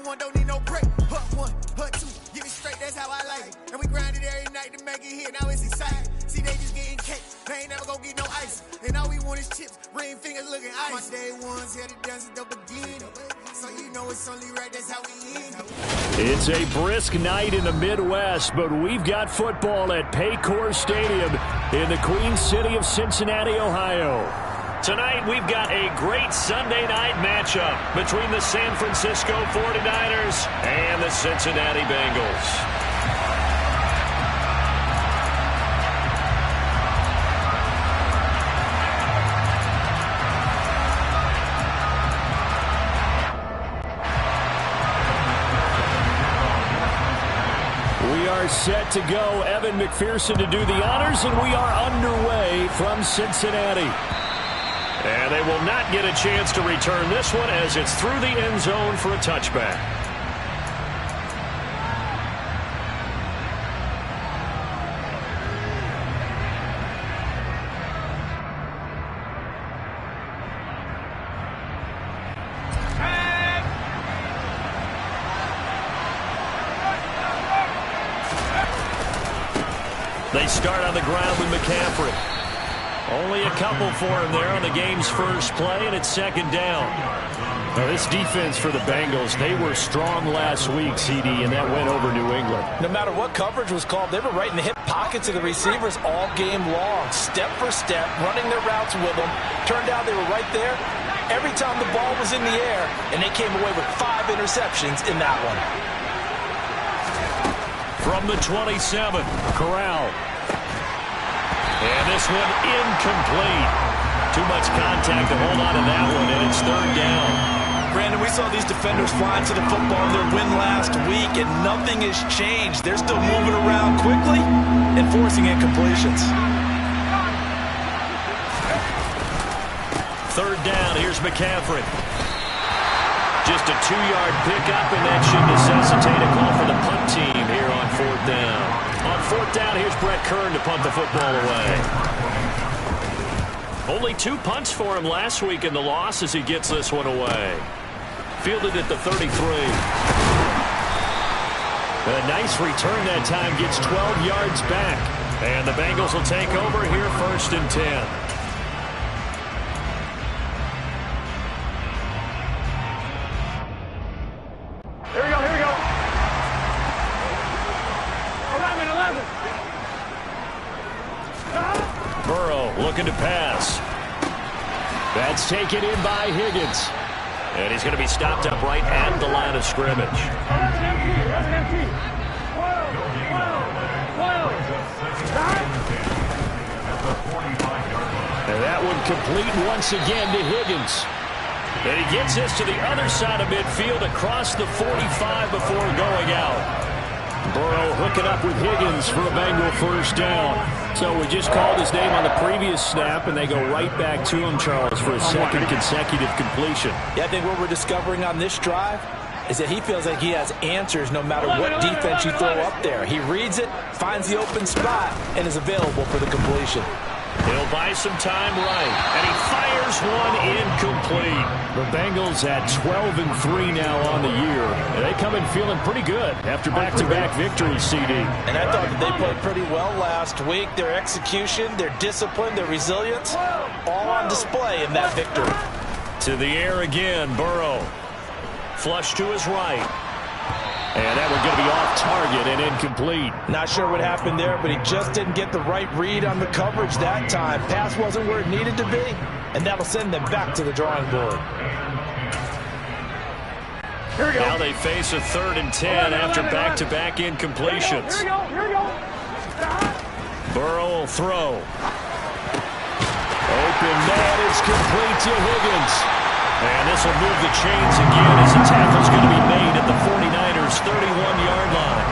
one, don't need no break. Hut one, hut two, give it straight, that's how I like it. And we grind it every night to make it hit, now it's exciting. See, they just getting cake, they ain't never gonna get no ice. And all we want is chips, ring fingers looking ice. My day ones here to dance at the beginning. So you know it's only right, that's how we end. It's a brisk night in the Midwest, but we've got football at Paycor Stadium in the Queen City of Cincinnati, Ohio. Tonight, we've got a great Sunday night matchup between the San Francisco 49ers and the Cincinnati Bengals. We are set to go. Evan McPherson to do the honors, and we are underway from Cincinnati. And they will not get a chance to return this one as it's through the end zone for a touchback. They start on the ground with McCaffrey. Only a couple for him there on the game's first play, and it's second down. Now, this defense for the Bengals, they were strong last week, CD, and that went over New England. No matter what coverage was called, they were right in the hip pockets of the receivers all game long, step for step, running their routes with them. Turned out they were right there every time the ball was in the air, and they came away with 5 interceptions in that one. From the 27, Corral. And this one incomplete. Too much contact to hold on to that one, and it's third down. Brandon, we saw these defenders flying to the football in their win last week, and nothing has changed. They're still moving around quickly and forcing incompletions. Third down, here's McCaffrey. Just a 2-yard pickup, and that should necessitate a call for the punt team here on fourth down. On fourth down, here's Brett Kern to punt the football away. Only 2 punts for him last week in the loss as he gets this one away. Fielded at the 33. A nice return that time, gets 12 yards back. And the Bengals will take over here first and 10. Looking to pass. That's taken in by Higgins. And he's going to be stopped up right at the line of scrimmage. And that one complete once again to Higgins. And he gets this to the other side of midfield across the 45 before going out. Burrow hooking up with Higgins for a Bengal first down. So we just called his name on the previous snap, and they go right back to him, Charles, for a second consecutive completion. Yeah, I think what we're discovering on this drive is that he feels like he has answers no matter what defense you throw up there. He reads it, finds the open spot, and is available for the completion. He'll buy some time right, and he fires one incomplete. The Bengals at 12-3 now on the year. And they come in feeling pretty good after back-to-back victories, CD. And I thought that they played pretty well last week. Their execution, their discipline, their resilience, all on display in that victory. To the air again, Burrow. Flush to his right. And that one going to be off target and incomplete. Not sure what happened there, but he just didn't get the right read on the coverage that time. Pass wasn't where it needed to be, and that'll send them back to the drawing board. Here we go. Now they face a 3rd and 10 after back-to-back incompletions. Here we go. Burrow will throw. Open man, it's complete to Higgins. And this will move the chains again as the tackle's going to be made at the 49ers' 31-yard line.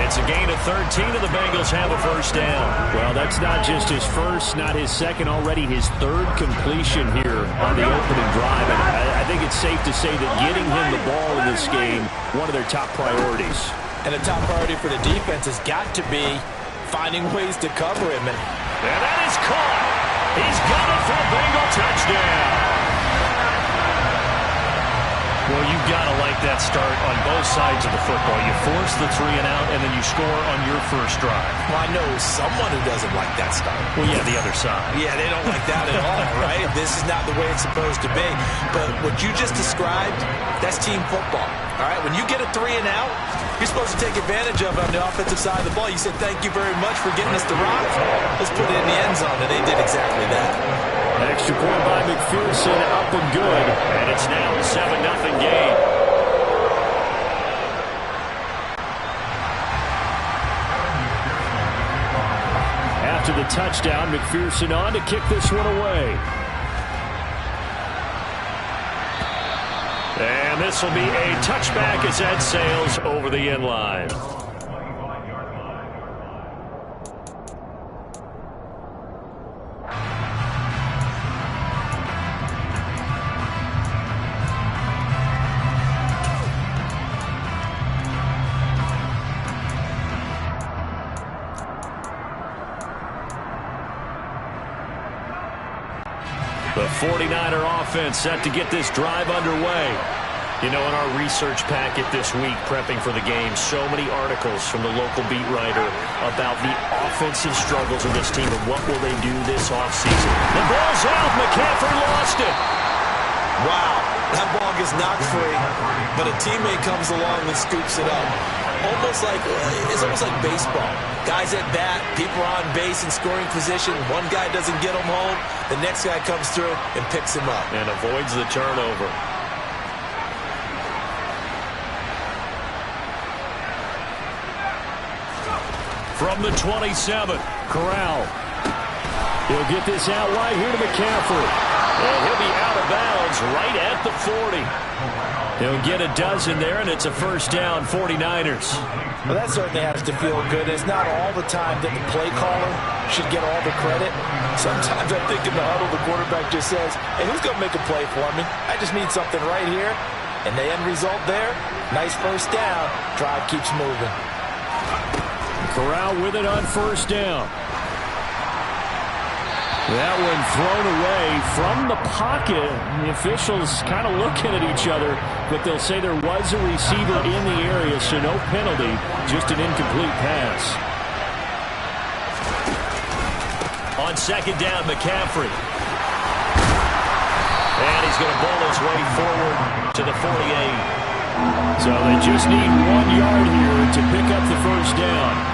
It's a gain of 13, and the Bengals have a first down. Well, that's not just his first, not his second, already his 3rd completion here on the opening drive. And I think it's safe to say that getting him the ball in this game, one of their top priorities. And the top priority for the defense has got to be finding ways to cover him. And that is caught. He's got it for a Bengal touchdown. Well, you've got to like that start on both sides of the football. You force the 3 and out, and then you score on your first drive. Well, I know someone who doesn't like that start. Well, yeah, the other side. Yeah, they don't like that at all, right? This is not the way it's supposed to be. But what you just described, that's team football. All right, when you get a 3 and out, you're supposed to take advantage of it on the offensive side of the ball. You said, thank you very much for getting us the rock. Let's put it in the end zone, and they did exactly that. Extra point by McPherson, up and good. And it's now a 7-0 game. After the touchdown, McPherson on to kick this one away. And this will be a touchback as that sails over the end line. The 49er offense set to get this drive underway. You know, in our research packet this week, prepping for the game, so many articles from the local beat writer about the offensive struggles of this team and what will they do this offseason. The ball's out. McCaffrey lost it. Wow, that ball gets knocked free, but a teammate comes along and scoops it up. It's almost like baseball. Guys at bat, people are on base in scoring position. One guy doesn't get him home. The next guy comes through and picks him up. And avoids the turnover. From the 27, Corral. He'll get this out wide here to McCaffrey. And he'll be out of bounds right at the 40. He'll get a dozen there, and it's a first down, 49ers. Well, that certainly has to feel good. It's not all the time that the play caller should get all the credit. Sometimes I think in the huddle, the quarterback just says, hey, who's going to make a play for me? I just need something right here. And the end result there, nice first down. Drive keeps moving. Corral with it on first down. That one thrown away from the pocket. The officials kind of looking at each other, but they'll say there was a receiver in the area, so no penalty, just an incomplete pass. On second down, McCaffrey. And he's going to bowl his way forward to the 48. So they just need 1 yard here to pick up the first down.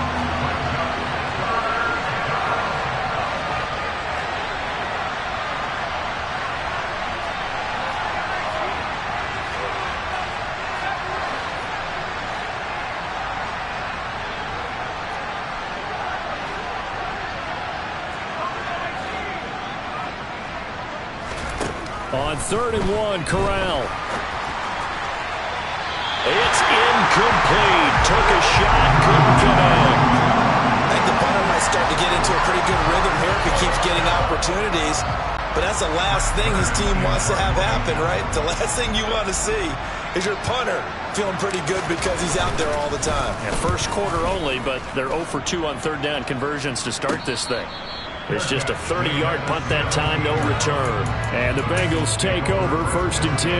On 3rd and 1, Corral. It's incomplete. Took a shot, couldn't connect. I think the punter might start to get into a pretty good rhythm here if he keeps getting opportunities. But that's the last thing his team wants to have happen, right? The last thing you want to see is your punter feeling pretty good because he's out there all the time. Yeah, first quarter only, but they're 0 for 2 on third down conversions to start this thing. It's just a 30-yard punt that time, no return. And the Bengals take over, 1st and 10.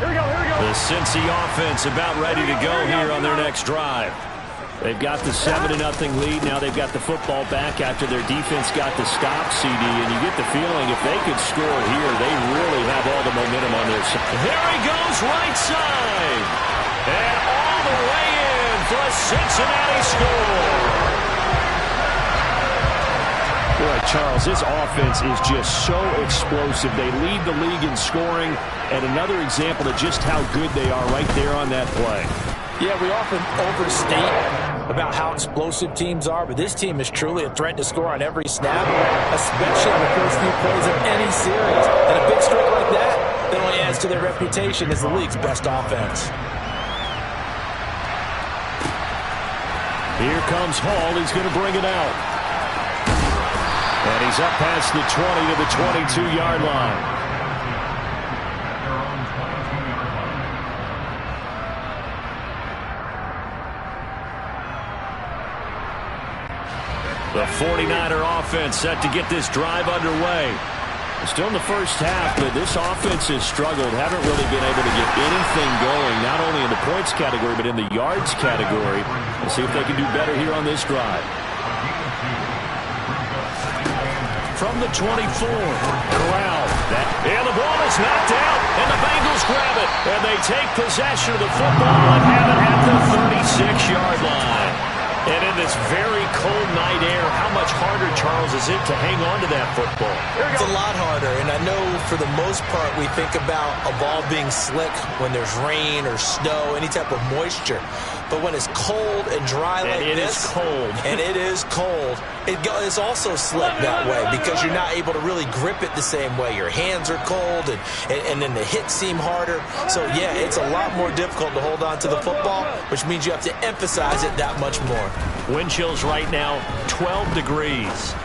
Here we go. The Cincy offense about ready to go here on their next drive. They've got the 7-0 lead. Now they've got the football back after their defense got the stop, CD. And you get the feeling if they could score here, they really have all the momentum on their side. Here he goes, right side. And all the way in for a Cincinnati score. Boy, Charles, this offense is just so explosive. They lead the league in scoring, and another example of just how good they are right there on that play. Yeah, we often overstate about how explosive teams are, but this team is truly a threat to score on every snap, especially on the first few plays of any series. And a big streak like that only adds to their reputation as the league's best offense. Here comes Hall. He's going to bring it out. And he's up past the 20 to the 22-yard line. The 49er offense set to get this drive underway. Still in the first half, but this offense has struggled. Haven't really been able to get anything going, not only in the points category, but in the yards category. We'll see if they can do better here on this drive. From the 24, Corral. And the ball is knocked out, and the Bengals grab it. And they take possession of the football and have it at the 36-yard line. And in this very cold night air, how much harder, Charles, is it to hang on to that football? It's a lot harder, and I know for the most part we think about a ball being slick when there's rain or snow, any type of moisture. But when it's cold and dry like this, and it is cold, it's also slick that way because you're not able to really grip it the same way. Your hands are cold, and then the hits seem harder. So, yeah, it's a lot more difficult to hold on to the football, which means you have to emphasize it that much more. Wind chills right now, 12 degrees.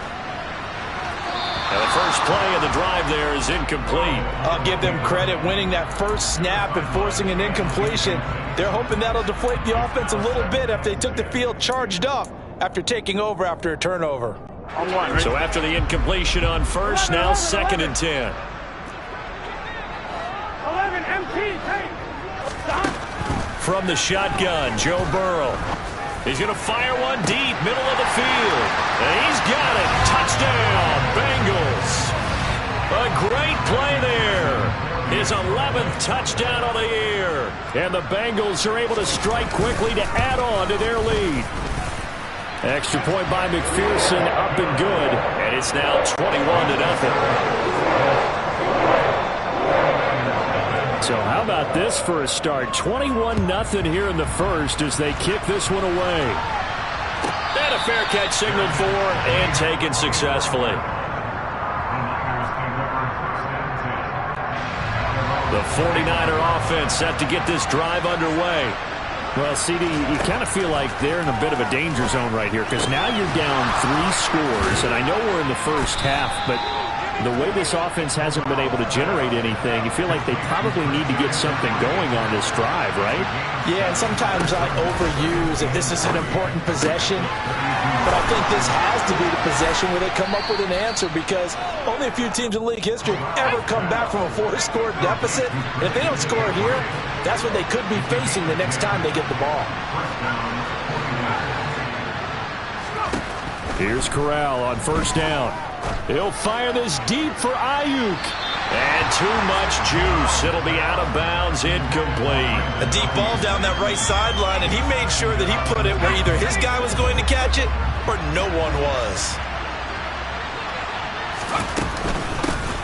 And the first play of the drive there is incomplete. I'll give them credit winning that first snap and forcing an incompletion. They're hoping that'll deflate the offense a little bit after they took the field charged up after taking over after a turnover. So after the incompletion on first, now 2nd and 10. 11 MT, From the shotgun, Joe Burrow. He's going to fire one deep, middle of the field. And he's got it. Touchdown, Bengals. A great play there. His 11th touchdown of the year. And the Bengals are able to strike quickly to add on to their lead. Extra point by McPherson, up and good. And it's now 21-0. So how about this for a start? 21-0 here in the first as they kick this one away. And a fair catch signaled for and taken successfully. The 49er offense set to get this drive underway. Well, CD, you kind of feel like they're in a bit of a danger zone right here because now you're down 3 scores, and I know we're in the first half, but the way this offense hasn't been able to generate anything, you feel like they probably need to get something going on this drive, right? Yeah, and sometimes I overuse if this is an important possession, but I think this has to be the possession where they come up with an answer because only a few teams in league history ever come back from a 4-score deficit. And if they don't score here, that's what they could be facing the next time they get the ball. Here's Corral on first down. He'll fire this deep for Ayuk. And too much juice. It'll be out of bounds, incomplete. A deep ball down that right sideline, and he made sure that he put it where either his guy was going to catch it or no one was.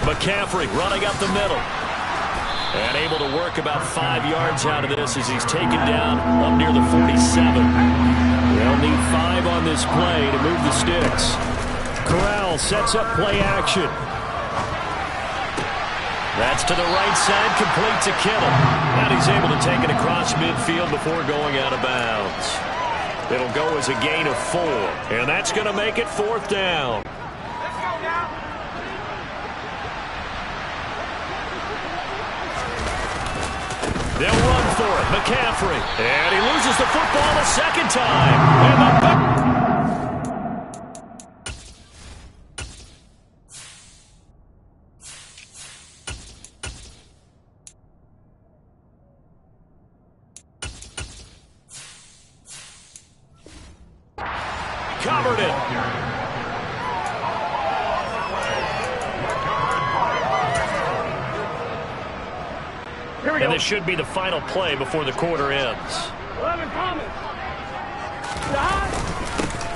McCaffrey running up the middle. And able to work about 5 yards out of this as he's taken down up near the 47. They'll need 5 on this play to move the sticks. Corral sets up play action. That's to the right side, complete to Kittle. And he's able to take it across midfield before going out of bounds. It'll go as a gain of 4. And that's going to make it 4th down. Let's go now. They'll run for it. McCaffrey. And he loses the football a second time. And the covered it. And this should be the final play before the quarter ends. 11 coming.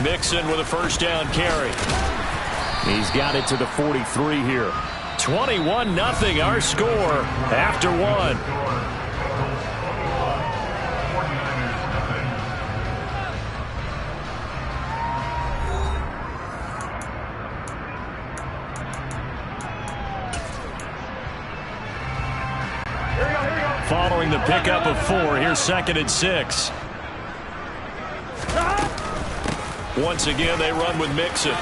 Mixon with a first down carry. He's got it to the 43 here. 21-0 our score after 1. Following the pickup of 4, here's 2nd and 6. Once again, they run with Mixon.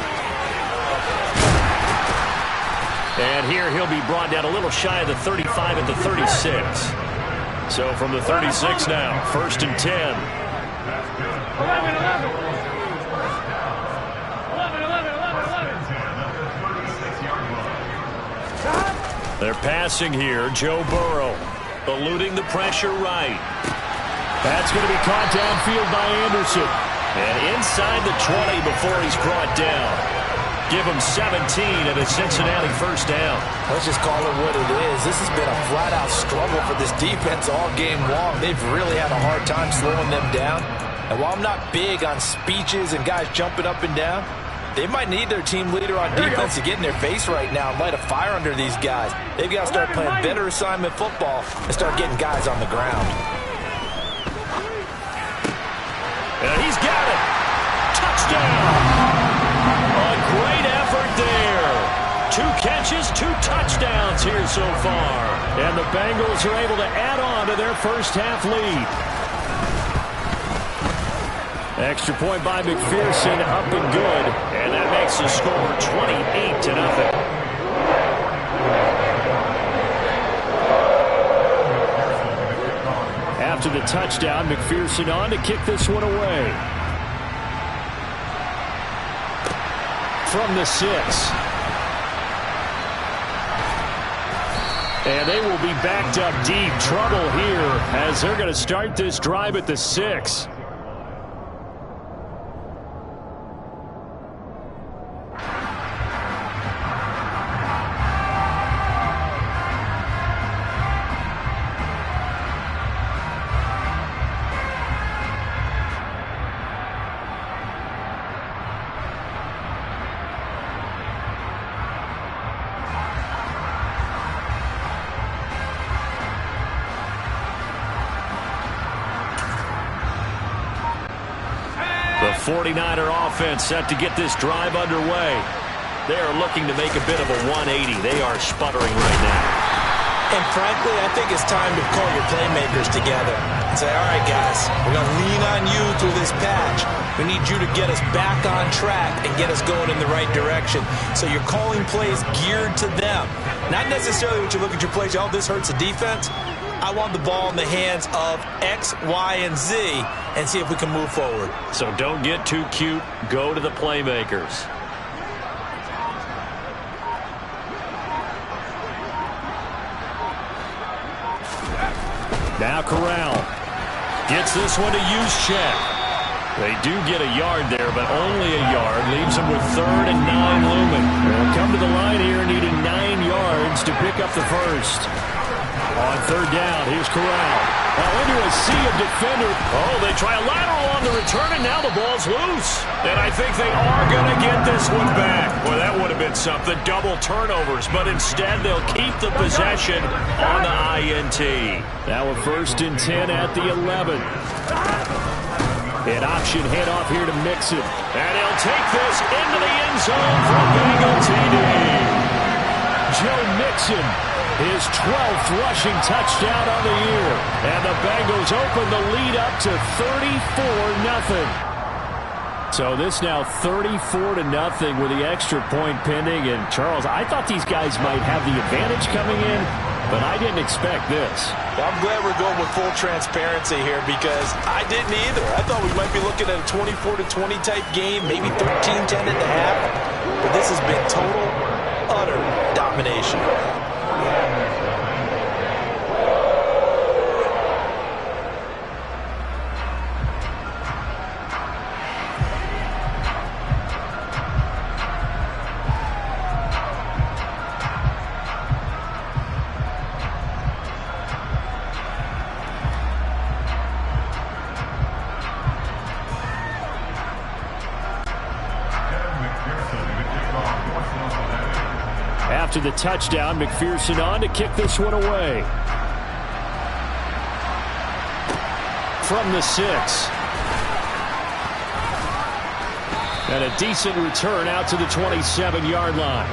And here he'll be brought down a little shy of the 35 at the 36. So from the 36 now, 1st and 10. 11. They're passing here. Joe Burrow eluding the pressure right. That's going to be caught downfield by Anderson. And inside the 20 before he's brought down. Give him 17 at a Cincinnati first down. Let's just call it what it is. This has been a flat-out struggle for this defense all game long. They've really had a hard time slowing them down. And while I'm not big on speeches and guys jumping up and down, they might need their team leader on defense to get in their face right now and light a fire under these guys. They've got to start playing better assignment football and start getting guys on the ground. And he's got it. Touchdown. A great effort there. 2 catches, 2 touchdowns here so far. And the Bengals are able to add on to their first half lead. Extra point by McPherson, up and good. And that makes the score 28-0. After the touchdown, McPherson on to kick this one away. From the 6. And they will be backed up deep. Trouble here as they're going to start this drive at the 6. The 49er offense set to get this drive underway. They are looking to make a bit of a 180. They are sputtering right now. And frankly, I think it's time to call your playmakers together and say, all right, guys, we're going to lean on you through this patch. We need you to get us back on track and get us going in the right direction. So you're calling plays geared to them. Not necessarily when you look at your plays, oh, this hurts the defense. I want the ball in the hands of X, Y, and Z and see if we can move forward. So don't get too cute. Go to the playmakers. Now Corral Gets this one to Juszczyk. They do get a yard there, but only a yard. Leaves them with 3rd and 9 looming. They'll come to the line here needing 9 yards to pick up the first. On 3rd down, here's Corral. Now into a sea of defenders. Oh, they try a lateral on the return, and now the ball's loose. And I think they are going to get this one back. Boy, that would have been something. Double turnovers, but instead they'll keep the possession on the INT. Now a 1st and 10 at the 11. An option handoff here to Mixon. And he'll take this into the end zone for a Bengal TD. Joe Mixon, his 12th rushing touchdown on the year. And the Bengals open the lead up to 34-0. So this now 34-0 with the extra point pending. And Charles, I thought these guys might have the advantage coming in, but I didn't expect this. Well, I'm glad we're going with full transparency here because I didn't either. I thought we might be looking at a 24-20 type game, maybe 13-10 at the half. But this has been total, utter domination. After the touchdown, McPherson on to kick this one away. From the 6. And a decent return out to the 27-yard line.